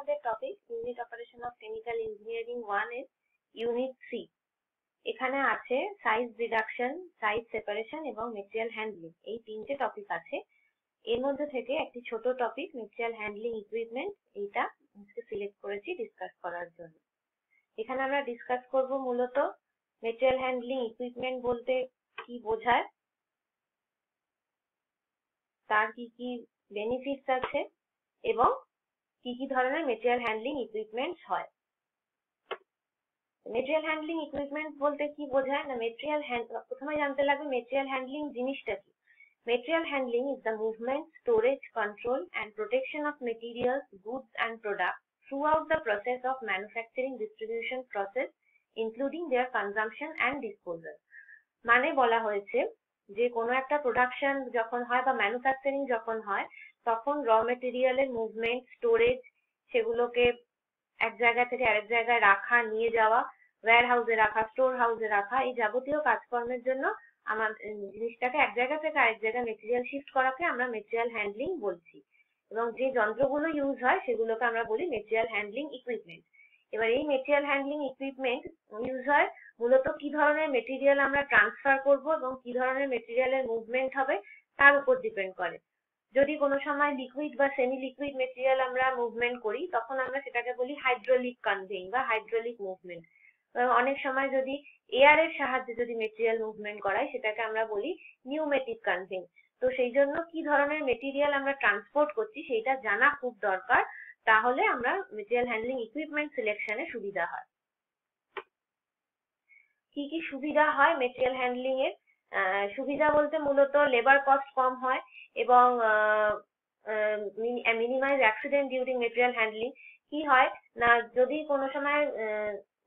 আমাদের topic unit operation of chemical engineering 1 এর unit 3। এখানে আছে সাইজ রিডাকশন, সাইজ সেপারেশন এবং মেটেরিয়াল হ্যান্ডলিং, এই তিনটে টপিক আছে। এর মধ্যে থেকে একটি ছোট টপিক মেটেরিয়াল হ্যান্ডলিং ইকুইপমেন্ট, এইটা আজকে সিলেক্ট করেছি ডিসকাস করার জন্য। এখানে আমরা ডিসকাস করব মূলত মেটেরিয়াল হ্যান্ডলিং ইকুইপমেন্ট বলতে কি বোঝায়, তার কি কি বেনিফিটস আছে এবং কি কি ধরনের মেটেরিয়াল হ্যান্ডলিং ইকুইপমেন্টস হয়। মেটেরিয়াল হ্যান্ডলিং ইকুইপমেন্ট বলতে কি বোঝায় না, প্রথমে জানতে লাগবে মেটেরিয়াল হ্যান্ডলিং জিনিসটা কি। Material handling is the movement, storage, control and protection of materials, goods and products throughout the process of manufacturing distribution process, including their consumption and disposal. মানে বলা হয়েছে যে কোনো একটা প্রোডাকশন যখন হয় বা ম্যানুফ্যাকচারিং যখন হয় তখন র মেটেরিয়ালের মুভমেন্ট, স্টোরেজ, সেগুলোকে এক জায়গা থেকে আরেক জায়গায় রাখা, নিয়ে যাওয়া, ওয়্যার হাউসে রাখা, স্টোর হাউসে রাখা, এই যাবতীয় কাজকর্মের জন্য আমার জিনিসটাকে এক জায়গা থেকে আরেক জায়গায় মেটেরিয়াল শিফট করাকে আমরা মেটেরিয়াল হ্যান্ডলিং বলছি। এবং যে যন্ত্রগুলো ইউজ হয় সেগুলোকে আমরা বলি মেটেরিয়াল হ্যান্ডলিং ইকুইপমেন্ট। এবার এই মেটেরিয়াল হ্যান্ডলিং ইকুইপমেন্ট ইউজ হয় মূলত কি ধরনের মেটেরিয়াল আমরা ট্রান্সফার করব এবং কি ধরনের মেটেরিয়ালের মুভমেন্ট হবে তার উপর ডিপেন্ড করে। যদি কোনো সময় লিকুইড বা সেমি লিকুইড মেটেরিয়াল আমরা মুভমেন্ট করি তখন আমরা সেটাকে বলি হাইড্রোলিক কনভেইং বা হাইড্রোলিক মুভমেন্ট। অনেক সময় যদি এয়ার এর সাহায্যে যদি মেটেরিয়াল মুভমেন্ট করাই সেটাকে আমরা বলি নিউমেটিক কনভেইং। তো সেই জন্য কি ধরনের মেটেরিয়াল আমরা ট্রান্সপোর্ট করছি সেইটা জানা খুব দরকার, তাহলে আমরা মেটেরিয়াল হ্যান্ডলিং ইকুইপমেন্ট সিলেকশনে সুবিধা হয়। কি কি সুবিধা হয় মেটেরিয়াল হ্যান্ডলিং এর? সুবিধা বলতে মূলত লেবার কস্ট কম হয় এবং minimize accident during material handling. কি হয় না, যদি কোনো সময়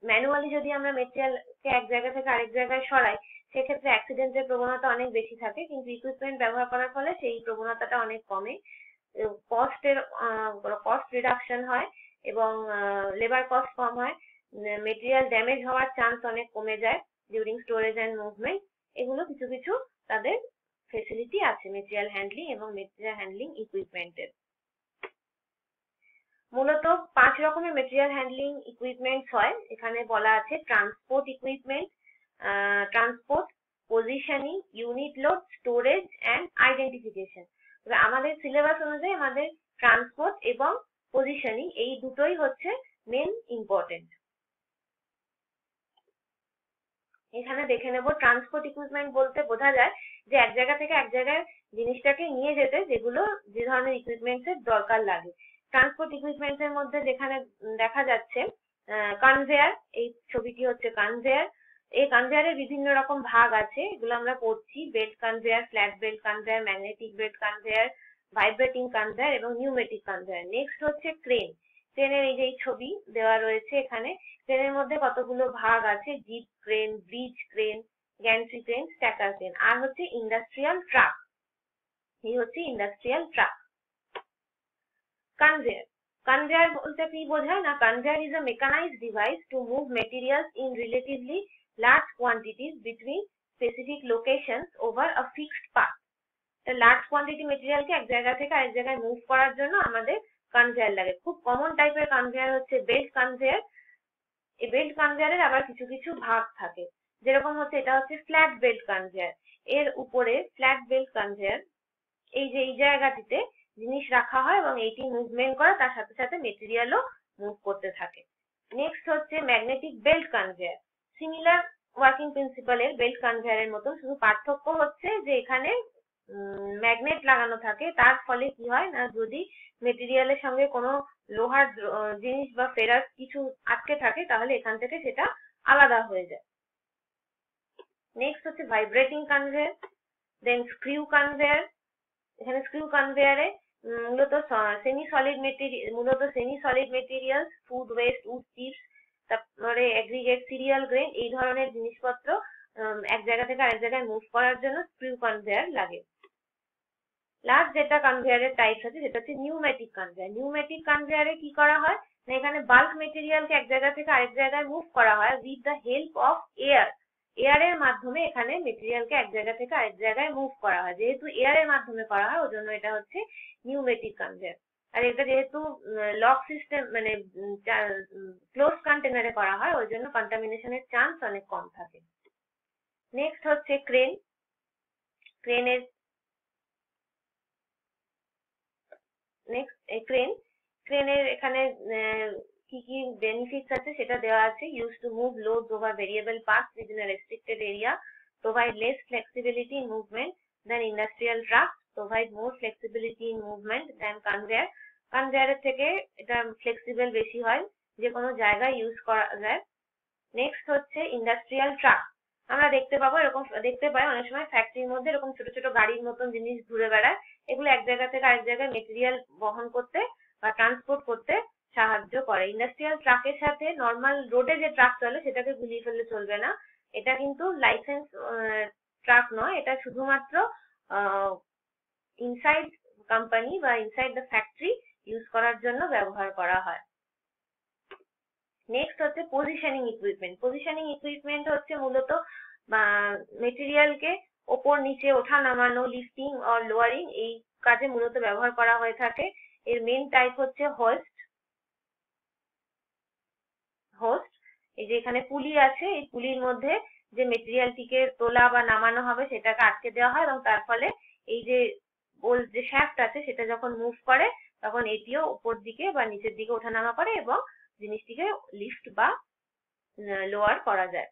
ম্যানুয়ালি যদি আমরা মেটেরিয়ালকে এক জায়গা থেকে আরেক জায়গায় সরাই সেক্ষেত্রে অ্যাক্সিডেন্টের প্রবণতা অনেক বেশি থাকে, কিন্তু ইকুইপমেন্ট ব্যবহার করার ফলে সেই প্রবণতাটা অনেক কমে। কস্ট রিডাকশন হয় এবং লেবার কস্ট কম হয়, মেটেরিয়াল ড্যামেজ হওয়ার চান্স অনেক কমে যায় ডিউরিং স্টোরেজ অ্যান্ড মুভমেন্ট। এগুলো কিছু কিছু তাদের ফেসিলিটি আছে মেটেরিয়াল হ্যান্ডলিং এবং মেটেরিয়াল হ্যান্ডলিং ইকুইপমেন্টের। মূলত 5 রকমের মেটেরিয়াল হ্যান্ডলিং ইকুইপমেন্টস হয়। এখানে বলা আছে transport equipment, transport, positioning, unit load, storage and identification. আমাদের সিলেবাস অনুযায়ী আমাদের ট্রান্সপোর্ট এবং পজিশনিং এই দুটোই হচ্ছে মেন ইম্পর্টেন্ট। এখানে দেখে নেব ট্রান্সপোর্ট ইকুইপমেন্ট বলতে বোঝা যায় যে এক জায়গা থেকে এক জায়গায় জিনিসটাকে নিয়ে যেতে যে ধরনের ইকুইপমেন্টস এর দরকার লাগে। ট্রান্সপোর্ট ইকুইপমেন্টস এর মধ্যে যেখানে দেখা যাচ্ছে কনভেয়ার, এই ছবিটি হচ্ছে কনভেয়ার। এই কনভেয়ারের বিভিন্ন রকম ভাগ আছে, এগুলো আমরা পড়ছি। Belt conveyor, flat belt conveyor, magnetic belt conveyor, vibrating conveyor এবং নিউমেটিক কনভেয়ার। নেক্সট হচ্ছে ক্রেন। ক্রেনের এই যে ছবি দেওয়া রয়েছে এখানে, ক্রেনের মধ্যে কতগুলো ভাগ আছে, jib crane, bridge crane, gantry crane, stacker crane. আর হচ্ছে ইন্ডাস্ট্রিয়াল ট্রাক, এই হচ্ছে ইন্ডাস্ট্রিয়াল ট্রাক। কনভেয়ার, কনভেয়ার বলতে কি বোঝায় না, conveyor is a mechanized device to move materials in relatively large quantities between specific locations over a fixed path. Large quantity মেটেরিয়ালকে এক জায়গা থেকে আরেক জায়গায় মুভ করার জন্য আমাদের কনভেয়ার লাগে। খুব কমন টাইপের কনভেয়ার হচ্ছে বেল্ট কনভেয়ার। এই বেল্ট কনভেয়ারের আবার কিছু কিছু ভাগ থাকে, যেরকম হচ্ছে এটা হচ্ছে ফ্ল্যাট বেল্ট কনভেয়ার। এর উপরে ফ্ল্যাট বেল্ট কনভেয়ার, এই যে এই জায়গাটিতে জিনিস রাখা হয় এবং এইটি মুভমেন্ট করে, তার সাথে সাথে মেটেরিয়ালও মুভ করতে থাকে। নেক্সট হচ্ছে magnetic belt conveyor. Similar working প্রিন্সিপালের বেল্ট কনভেয়ারের মতো, শুধু পার্থক্য হচ্ছে যে এখানে ম্যাগনেট লাগানো থাকে। তার ফলে কি হয় না, যদি মেটেরিয়ালের সঙ্গে কোনো লোহার জিনিস বা ফেরাস কিছু আটকে থাকে তাহলে এখান থেকে সেটা আলাদা হয়ে যায়। নেক্সট হচ্ছে vibrating conveyor, then screw conveyor. এখানে স্ক্রিউ কনভেয়ারে মূলত semi solid material, food waste, wood chips, তারপরে এগ্রিগেট, সিরিয়াল গ্রেন, এই ধরনের জিনিসপত্র এক জায়গা থেকে আরেক জায়গায় মুভ করার জন্য স্ক্রিউ কনভেয়ার লাগে। লাস্ট যেটা কনভেয়ারের টাইপস আছে সেটা হচ্ছে নিউমেটিক কনভেয়ার। নিউমেটিক কনভেয়ারে কি করা হয় না, এখানে বাল্ক মেটেরিয়ালকে এক জায়গা থেকে আরেক জায়গায় মুভ করা হয় with the help of air. এয়ারের মাধ্যমে এখানে মেটেরিয়ালকে এক জায়গা থেকে আরেক জায়গায় মুভ করা হয়। যেহেতু এয়ারের মাধ্যমে করা হয় ওজন্য এটা হচ্ছে নিউমেটিক কনভেয়ার। আর এটা যেহেতু লক সিস্টেম মানে ক্লোজ কন্টেনারে করা হয়, ওই জন্য কন্টামিনেশনের চান্স অনেক কম থাকে। নেক্সট হচ্ছে ক্রেন। ক্রেনের ক্রেনের এখানে কি কি বেনিফিটস আছে সেটা দেওয়া আছে। Use to move loads over variable paths within a restricted area, provide less flexibility in movement than industrial truck, provide more flexibility in movement than conveyor. কনভেয়ারের থেকে এটা ফ্লেক্সিবল বেশি হয়, যে কোনো জায়গায় ইউজ করা যায়। নেক্সট হচ্ছে ইন্ডাস্ট্রিয়াল ট্রাক। আমরা দেখতে পাই অনেক সময় ফ্যাক্টরির মধ্যে এরকম ছোট ছোট গাড়ির মতন জিনিস ঘুরে বেড়ায়। এগুলো এক জায়গা থেকে আরেক জায়গায় মেটেরিয়াল বহন করতে বা ট্রান্সপোর্ট করতে সাহায্য করে। ইন্ডাস্ট্রিয়াল ট্রাকের সাথে নর্মাল রোডে যে ট্রাক চলে সেটাকে গুলিয়ে ফেললে চলবে না। এটা কিন্তু লাইসেন্স ট্রাক নয়, এটা শুধুমাত্র ইনসাইড কোম্পানি বা ইনসাইড দ্য ফ্যাক্টরি ইউজ করার জন্য ব্যবহার করা হয়। নেক্সট হচ্ছে পজিশনিং ইকুইপমেন্ট। পজিশনিং ইকুইপমেন্ট হচ্ছে মূলত মেটেরিয়ালকে ওপর নিচে ওঠা নামানো, লিফটিং অর লোয়ারিং, এই কাজে মূলত ব্যবহার করা হয়ে থাকে। এর মেন টাইপ হচ্ছে হোস্ট। এই যে এখানে পুলি আছে, এই পুলির মধ্যে যে মেটেরিয়ালটিকে তোলা বা নামানো হবে সেটাকে আটকে দেওয়া হয়, এবং তার ফলে এই যে গোল যে শ্যাফট আছে সেটা যখন মুভ করে তখন এটিও উপর দিকে বা নিচের দিকে ওঠানামা করে এবং জিনিসটিকে লিফট বা লোয়ার করা যায়।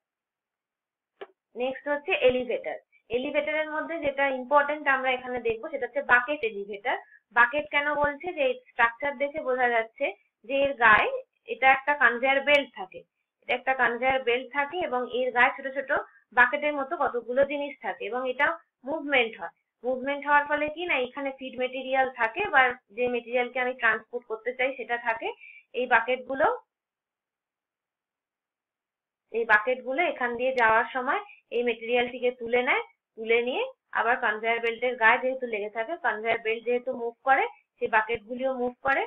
নেক্সট হচ্ছে এলিভেটর। এলিভেটরের মধ্যে যেটা ইম্পর্টেন্ট আমরা এখানে দেখবো সেটা হচ্ছে বাকেট এলিভেটর। বাকেট কেন বলছে, যে স্ট্রাকচার দেখে বোঝা যাচ্ছে যে এর গায়ে এটা একটা কনভেয়ার বেল্ট থাকে। এটা একটা কনভেয়ার বেল্ট থাকে এবং এর গায়ে ছোট ছোট বাকেটের মতো কতগুলো জিনিস থাকে এবং এটা মুভমেন্ট হয়। মুভমেন্ট হওয়ার ফলে কি না, এখানে ফিড মেটেরিয়াল থাকে বা যে মেটেরিয়ালকে আমি ট্রান্সপোর্ট করতে চাই সেটা থাকে। এই বাকেটগুলো এখান দিয়ে যাওয়ার সময় এই মেটেরিয়ালটিকে তুলে নেয়, তুলে নিয়ে আবার কনভেয়ার বেল্টের গায়ে যেহেতু লেগে থাকে, কনভেয়ার বেল্ট যেহেতু মুভ করে, সেই বাকেটগুলিও মুভ করে।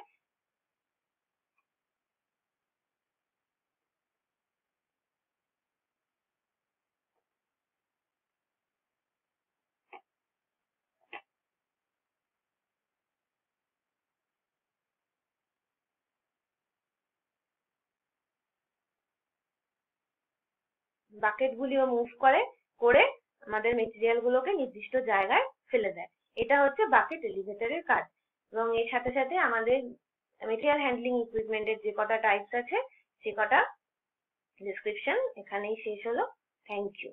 বাকেটগুলিও মুভ করে আমাদের মেটেরিয়ালগুলোকে নির্দিষ্ট জায়গায় ফেলে দেয়। এটা হচ্ছে বাকেট এলিভেটরের কাজ। এবং এর সাথে সাথে আমাদের মেটেরিয়াল হ্যান্ডলিং ইকুইপমেন্টের যে কটা টাইপস আছে সে কটা ডেসক্রিপশন এখানেই শেষ হলো। Thank you.